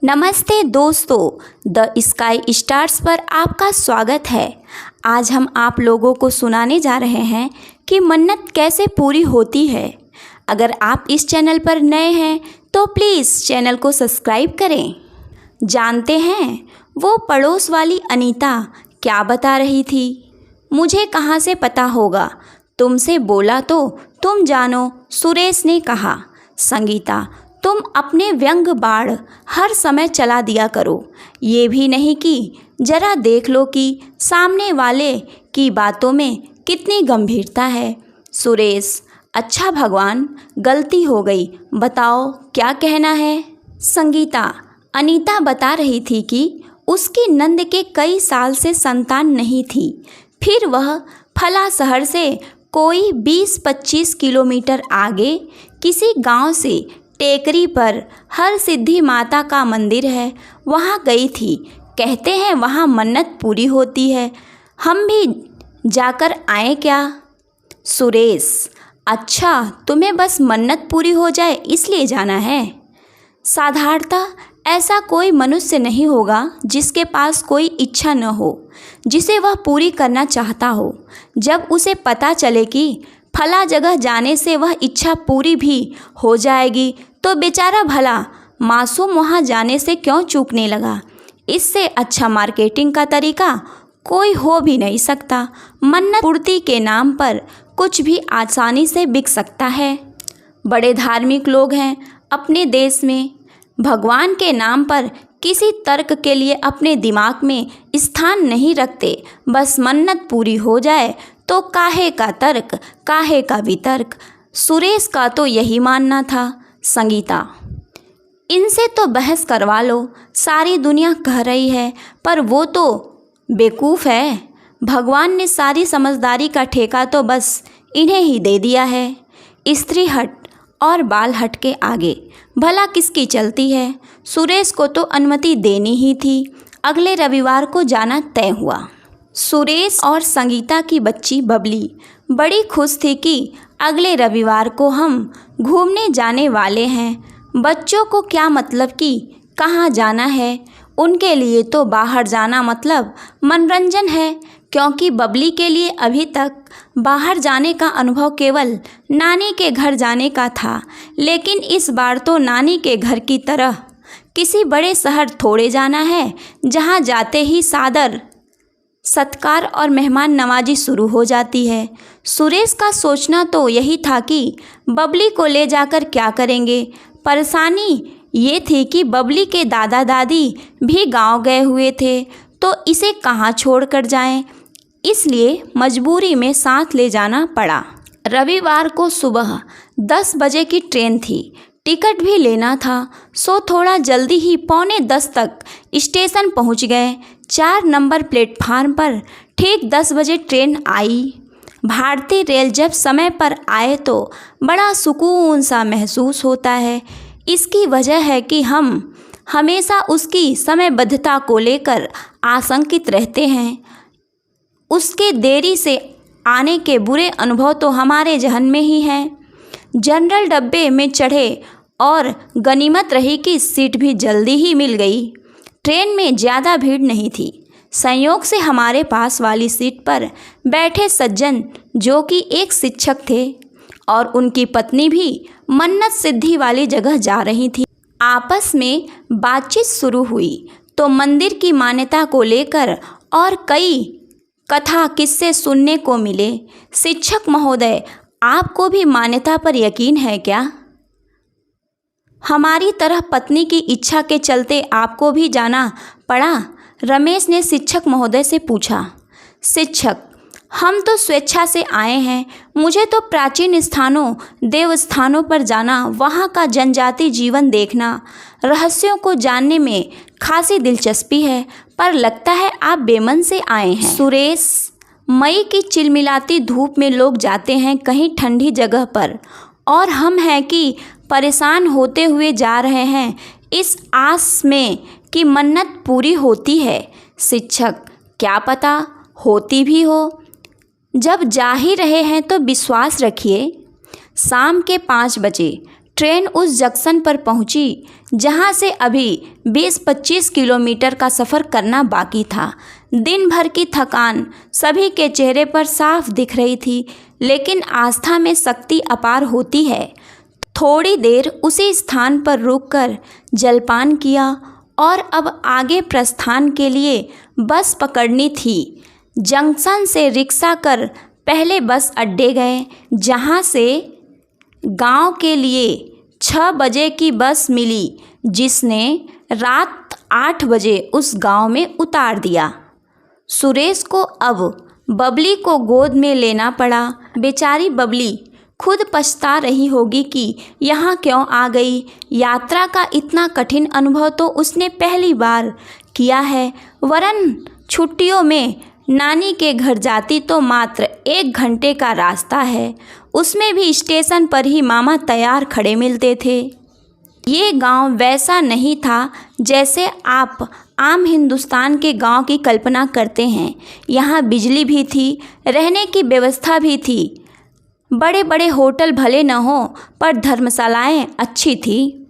नमस्ते दोस्तों, the sky stars पर आपका स्वागत है। आज हम आप लोगों को सुनाने जा रहे हैं कि मन्नत कैसे पूरी होती है। अगर आप इस चैनल पर नए हैं तो प्लीज़ चैनल को सब्सक्राइब करें। जानते हैं वो पड़ोस वाली अनीता क्या बता रही थी? मुझे कहाँ से पता होगा, तुमसे बोला तो तुम जानो, सुरेश ने कहा। संगीता, तुम अपने व्यंग बाढ़ हर समय चला दिया करो। ये भी नहीं कि जरा देख लो कि सामने वाले की बातों में कितनी गंभीरता है। सुरेश, अच्छा भगवान, गलती हो गई, बताओ क्या कहना है। संगीता, अनीता बता रही थी कि उसकी नंद के कई साल से संतान नहीं थी। फिर वह फला शहर से कोई 20-25 किलोमीटर आगे किसी गांव से टेकरी पर हर सिद्धि माता का मंदिर है, वहाँ गई थी। कहते हैं वहाँ मन्नत पूरी होती है। हम भी जाकर आए क्या? सुरेश, अच्छा, तुम्हें बस मन्नत पूरी हो जाए इसलिए जाना है। साधारणतः ऐसा कोई मनुष्य नहीं होगा जिसके पास कोई इच्छा न हो, जिसे वह पूरी करना चाहता हो। जब उसे पता चले कि फला जगह जाने से वह इच्छा पूरी भी हो जाएगी तो बेचारा भला मासूम वहाँ जाने से क्यों चूकने लगा। इससे अच्छा मार्केटिंग का तरीका कोई हो भी नहीं सकता। मन्नत पूर्ति के नाम पर कुछ भी आसानी से बिक सकता है। बड़े धार्मिक लोग हैं अपने देश में, भगवान के नाम पर किसी तर्क के लिए अपने दिमाग में स्थान नहीं रखते। बस मन्नत पूरी हो जाए तो काहे का तर्क, काहे का वितर्क। सुरेश का तो यही मानना था। संगीता, इनसे तो बहस करवा लो, सारी दुनिया कह रही है, पर वो तो बेवकूफ़ है। भगवान ने सारी समझदारी का ठेका तो बस इन्हें ही दे दिया है। स्त्री हट और बाल हट के आगे भला किसकी चलती है। सुरेश को तो अनुमति देनी ही थी। अगले रविवार को जाना तय हुआ। सुरेश और संगीता की बच्ची बबली बड़ी खुश थी कि अगले रविवार को हम घूमने जाने वाले हैं। बच्चों को क्या मतलब कि कहाँ जाना है, उनके लिए तो बाहर जाना मतलब मनोरंजन है। क्योंकि बबली के लिए अभी तक बाहर जाने का अनुभव केवल नानी के घर जाने का था, लेकिन इस बार तो नानी के घर की तरह किसी बड़े शहर थोड़े जाना है, जहाँ जाते ही सादर सत्कार और मेहमान नवाजी शुरू हो जाती है। सुरेश का सोचना तो यही था कि बबली को ले जाकर क्या करेंगे। परेशानी ये थी कि बबली के दादा दादी भी गांव गए हुए थे, तो इसे कहाँ छोड़ कर जाएं। इसलिए मजबूरी में साथ ले जाना पड़ा। रविवार को सुबह 10 बजे की ट्रेन थी। टिकट भी लेना था, सो थोड़ा जल्दी ही 9:45 तक स्टेशन पहुंच गए। 4 नंबर प्लेटफार्म पर ठीक 10 बजे ट्रेन आई। भारतीय रेल जब समय पर आए तो बड़ा सुकून सा महसूस होता है। इसकी वजह है कि हम हमेशा उसकी समयबद्धता को लेकर आशंकित रहते हैं। उसके देरी से आने के बुरे अनुभव तो हमारे जहन में ही हैं। जनरल डब्बे में चढ़े और गनीमत रही कि सीट भी जल्दी ही मिल गई। ट्रेन में ज़्यादा भीड़ नहीं थी। संयोग से हमारे पास वाली सीट पर बैठे सज्जन, जो कि एक शिक्षक थे, और उनकी पत्नी भी मन्नत सिद्धि वाली जगह जा रही थी। आपस में बातचीत शुरू हुई तो मंदिर की मान्यता को लेकर और कई कथा किस्से सुनने को मिले। शिक्षक महोदय, आपको भी मान्यता पर यकीन है क्या? हमारी तरह पत्नी की इच्छा के चलते आपको भी जाना पड़ा? रमेश ने शिक्षक महोदय से पूछा। शिक्षक, हम तो स्वेच्छा से आए हैं। मुझे तो प्राचीन स्थानों, देव स्थानों पर जाना, वहाँ का जनजाति जीवन देखना, रहस्यों को जानने में खासी दिलचस्पी है, पर लगता है आप बेमन से आए हैं। सुरेश, मई की चिलमिलाती धूप में लोग जाते हैं कहीं ठंडी जगह पर, और हम हैं कि परेशान होते हुए जा रहे हैं इस आस में कि मन्नत पूरी होती है। शिक्षक, क्या पता होती भी हो। जब जा ही रहे हैं तो विश्वास रखिए। शाम के 5 बजे ट्रेन उस जंक्शन पर पहुंची जहां से अभी 20-25 किलोमीटर का सफ़र करना बाकी था। दिन भर की थकान सभी के चेहरे पर साफ दिख रही थी, लेकिन आस्था में शक्ति अपार होती है। थोड़ी देर उसी स्थान पर रुककर जलपान किया और अब आगे प्रस्थान के लिए बस पकड़नी थी। जंक्शन से रिक्शा कर पहले बस अड्डे गए, जहां से गांव के लिए 6 बजे की बस मिली, जिसने रात 8 बजे उस गांव में उतार दिया। सुरेश को अब बबली को गोद में लेना पड़ा। बेचारी बबली खुद पछता रही होगी कि यहाँ क्यों आ गई। यात्रा का इतना कठिन अनुभव तो उसने पहली बार किया है, वरन छुट्टियों में नानी के घर जाती तो मात्र 1 घंटे का रास्ता है, उसमें भी स्टेशन पर ही मामा तैयार खड़े मिलते थे। ये गांव वैसा नहीं था जैसे आप आम हिंदुस्तान के गांव की कल्पना करते हैं। यहाँ बिजली भी थी, रहने की व्यवस्था भी थी। बड़े बड़े होटल भले न हो, पर धर्मशालाएं अच्छी थी।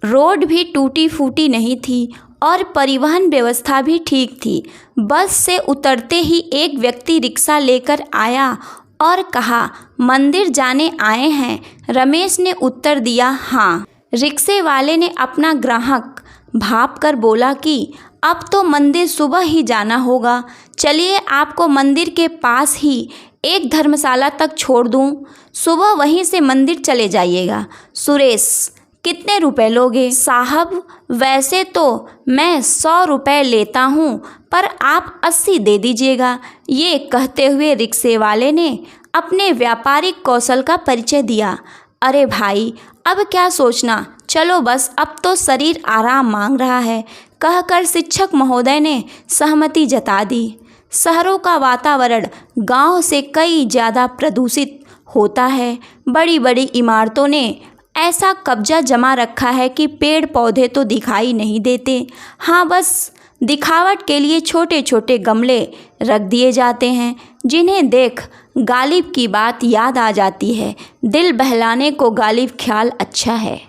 रोड भी टूटी फूटी नहीं थी और परिवहन व्यवस्था भी ठीक थी। बस से उतरते ही एक व्यक्ति रिक्शा लेकर आया और कहा, मंदिर जाने आए हैं? रमेश ने उत्तर दिया, हाँ। रिक्शे वाले ने अपना ग्राहक भाप कर बोला कि अब तो मंदिर सुबह ही जाना होगा, चलिए आपको मंदिर के पास ही एक धर्मशाला तक छोड़ दूं, सुबह वहीं से मंदिर चले जाइएगा। सुरेश, कितने रुपए लोगे? साहब, वैसे तो मैं 100 रुपये लेता हूँ, पर आप 80 दे दीजिएगा। ये कहते हुए रिक्शे वाले ने अपने व्यापारिक कौशल का परिचय दिया। अरे भाई, अब क्या सोचना, चलो बस, अब तो शरीर आराम मांग रहा है, कहकर शिक्षक महोदय ने सहमति जता दी। शहरों का वातावरण गांव से कई ज़्यादा प्रदूषित होता है। बड़ी बड़ी इमारतों ने ऐसा कब्जा जमा रखा है कि पेड़ पौधे तो दिखाई नहीं देते। हाँ, बस दिखावट के लिए छोटे छोटे गमले रख दिए जाते हैं, जिन्हें देख गालिब की बात याद आ जाती है। दिल बहलाने को गालिब ख्याल अच्छा है।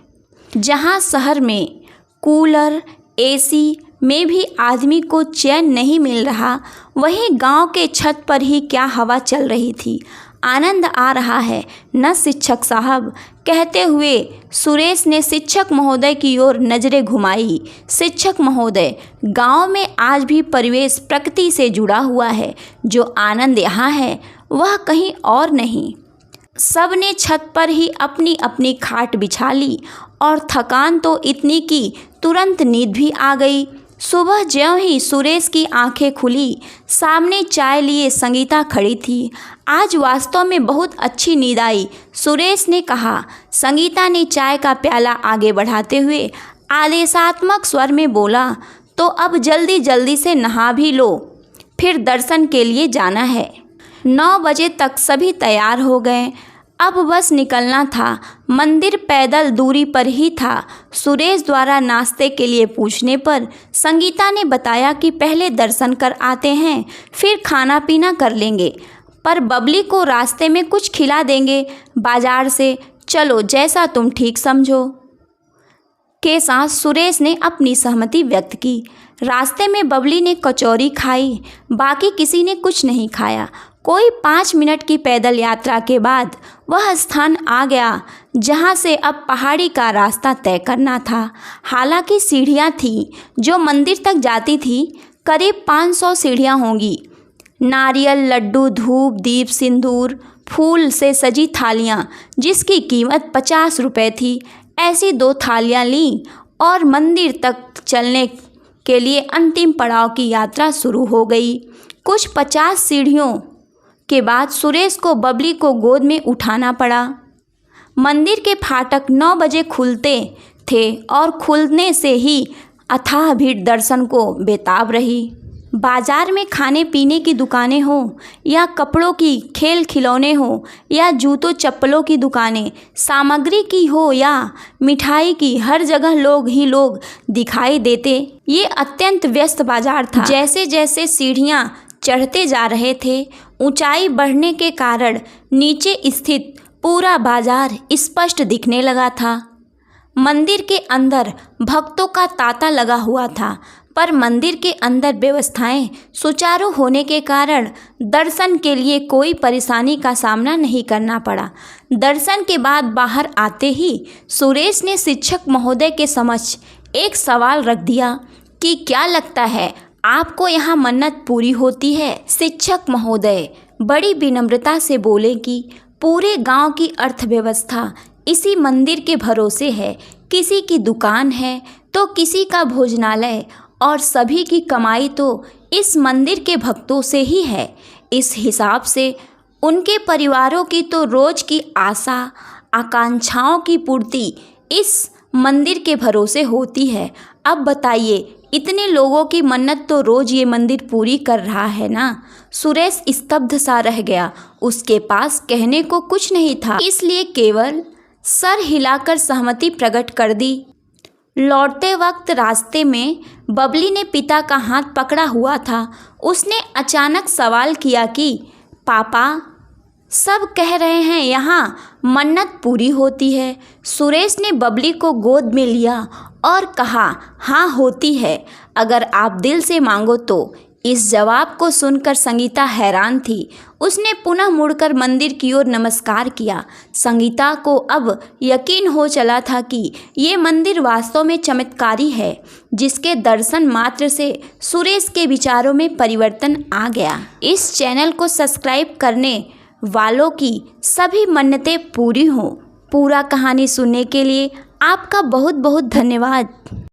जहाँ शहर में कूलर, एसी में भी आदमी को चैन नहीं मिल रहा, वहीं गांव के छत पर ही क्या हवा चल रही थी। आनंद आ रहा है न शिक्षक साहब? कहते हुए सुरेश ने शिक्षक महोदय की ओर नज़रें घुमाई। शिक्षक महोदय, गांव में आज भी परिवेश प्रकृति से जुड़ा हुआ है। जो आनंद यहाँ है वह कहीं और नहीं। सब ने छत पर ही अपनी अपनी खाट बिछा ली और थकान तो इतनी कि तुरंत नींद भी आ गई। सुबह ज्यों ही सुरेश की आंखें खुली, सामने चाय लिए संगीता खड़ी थी। आज वास्तव में बहुत अच्छी नींद आई, सुरेश ने कहा। संगीता ने चाय का प्याला आगे बढ़ाते हुए आदेशात्मक स्वर में बोला, तो अब जल्दी जल्दी से नहा भी लो, फिर दर्शन के लिए जाना है। 9 बजे तक सभी तैयार हो गए, अब बस निकलना था। मंदिर पैदल दूरी पर ही था। सुरेश द्वारा नाश्ते के लिए पूछने पर संगीता ने बताया कि पहले दर्शन कर आते हैं, फिर खाना पीना कर लेंगे, पर बबली को रास्ते में कुछ खिला देंगे बाजार से। चलो, जैसा तुम ठीक समझो। के साथ सुरेश ने अपनी सहमति व्यक्त की। रास्ते में बबली ने कचौरी खाई, बाकी किसी ने कुछ नहीं खाया। कोई 5 मिनट की पैदल यात्रा के बाद वह स्थान आ गया जहां से अब पहाड़ी का रास्ता तय करना था। हालांकि सीढ़ियां थीं जो मंदिर तक जाती थी, करीब 500 सीढ़ियां होंगी। नारियल, लड्डू, धूप, दीप, सिंदूर, फूल से सजी थालियां, जिसकी कीमत 50 रुपये थी, ऐसी 2 थालियां लीं और मंदिर तक चलने के लिए अंतिम पड़ाव की यात्रा शुरू हो गई। कुछ 50 सीढ़ियों के बाद सुरेश को बबली को गोद में उठाना पड़ा। मंदिर के फाटक 9 बजे खुलते थे और खुलने से ही अथाह भीड़ दर्शन को बेताब रही। बाजार में खाने पीने की दुकानें हों या कपड़ों की, खेल खिलौने हों या जूतों चप्पलों की दुकानें, सामग्री की हो या मिठाई की, हर जगह लोग ही लोग दिखाई देते। ये अत्यंत व्यस्त बाजार था। जैसे जैसे सीढ़ियाँ चढ़ते जा रहे थे, ऊंचाई बढ़ने के कारण नीचे स्थित पूरा बाजार स्पष्ट दिखने लगा था। मंदिर के अंदर भक्तों का तांता लगा हुआ था, पर मंदिर के अंदर व्यवस्थाएं सुचारू होने के कारण दर्शन के लिए कोई परेशानी का सामना नहीं करना पड़ा। दर्शन के बाद बाहर आते ही सुरेश ने शिक्षक महोदय के समक्ष एक सवाल रख दिया कि क्या लगता है आपको यहाँ मन्नत पूरी होती है? शिक्षक महोदय बड़ी विनम्रता से बोले कि पूरे गांव की अर्थव्यवस्था इसी मंदिर के भरोसे है। किसी की दुकान है तो किसी का भोजनालय, और सभी की कमाई तो इस मंदिर के भक्तों से ही है। इस हिसाब से उनके परिवारों की तो रोज की आशा आकांक्षाओं की पूर्ति इस मंदिर के भरोसे होती है। अब बताइए, इतने लोगों की मन्नत तो रोज ये मंदिर पूरी कर रहा है ना। सुरेश स्तब्ध सा रह गया। उसके पास कहने को कुछ नहीं था, इसलिए केवल सर हिलाकर सहमति प्रकट कर दी। लौटते वक्त रास्ते में बबली ने पिता का हाथ पकड़ा हुआ था। उसने अचानक सवाल किया कि पापा, सब कह रहे हैं यहाँ मन्नत पूरी होती है। सुरेश ने बबली को गोद में लिया और कहा, हाँ होती है, अगर आप दिल से मांगो तो। इस जवाब को सुनकर संगीता हैरान थी। उसने पुनः मुड़कर मंदिर की ओर नमस्कार किया। संगीता को अब यकीन हो चला था कि ये मंदिर वास्तव में चमत्कारी है, जिसके दर्शन मात्र से सुरेश के विचारों में परिवर्तन आ गया। इस चैनल को सब्सक्राइब करने वालों की सभी मन्नतें पूरी हों। पूरा कहानी सुनने के लिए आपका बहुत बहुत धन्यवाद।